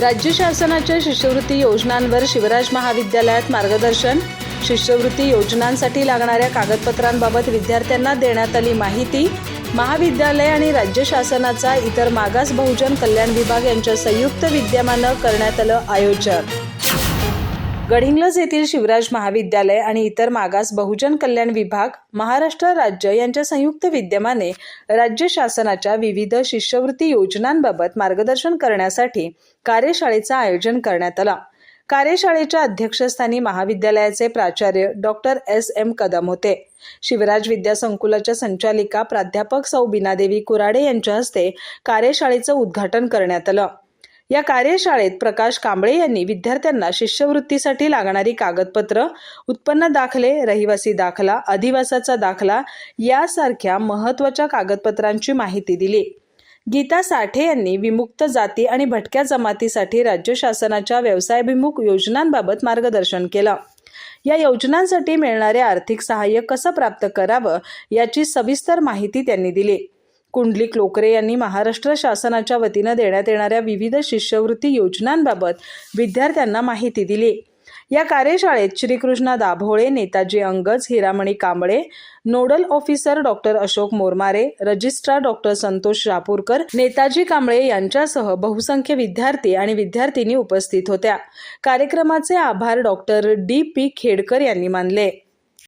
राज्य शासनाच्या शिष्यवृत्ती योजनांवर शिवराज महाविद्यालयात मार्गदर्शन. शिष्यवृत्ती योजनांसाठी लागणाऱ्या कागदपत्रांबाबत विद्यार्थ्यांना देण्यात आली माहिती. महाविद्यालय आणि राज्य शासनाचा इतर मागास बहुजन कल्याण विभाग यांच्या संयुक्त विद्यमानं करण्यात आलं आयोजन. गडहिंग्लज येथील शिवराज महाविद्यालय आणि इतर मागास बहुजन कल्याण विभाग, महाराष्ट्र राज्य यांच्या संयुक्त विद्यमाने राज्य शासनाच्या विविध शिष्यवृत्ती योजनांबाबत मार्गदर्शन करण्यासाठी कार्यशाळेचं आयोजन करण्यात आलं. कार्यशाळेच्या अध्यक्षस्थानी महाविद्यालयाचे प्राचार्य डॉक्टर S.M. कदम होते. शिवराज विद्यासंकुलाच्या संचालिका प्राध्यापक सौ बीनादेवी कुराडे यांच्या हस्ते कार्यशाळेचं उद्घाटन करण्यात आलं. या कार्यशाळेत प्रकाश कांबळे यांनी विद्यार्थ्यांना शिष्यवृत्तीसाठी लागणारी कागदपत्र, उत्पन्न दाखले, रहिवासी दाखला, अधिवासाचा दाखला यासारख्या महत्त्वाच्या कागदपत्रांची माहिती दिली. गीता साठे यांनी विमुक्त जाती आणि भटक्या जमातीसाठी राज्य शासनाच्या व्यवसायाभिमुख योजनांबाबत मार्गदर्शन केलं. या योजनांसाठी मिळणारे आर्थिक सहाय्य कसं प्राप्त करावं याची सविस्तर माहिती त्यांनी दिली. कुंडलिक लोकरे यांनी महाराष्ट्र शासनाच्या वतीनं देण्यात येणाऱ्या विविध शिष्यवृत्ती योजनांबाबत विद्यार्थ्यांना माहिती दिली. या कार्यशाळेत Shrikrishna Dabhole, Netaji Angaj, Hiramani Kamble, nodal officer doctor Ashok Mormare, registrar doctor Santosh Rapurkar, Netaji Kamble यांच्यासह बहुसंख्य विद्यार्थी आणि विद्यार्थिनी उपस्थित होत्या. कार्यक्रमाचे आभार डॉक्टर D.P. खेडकर यांनी मानले.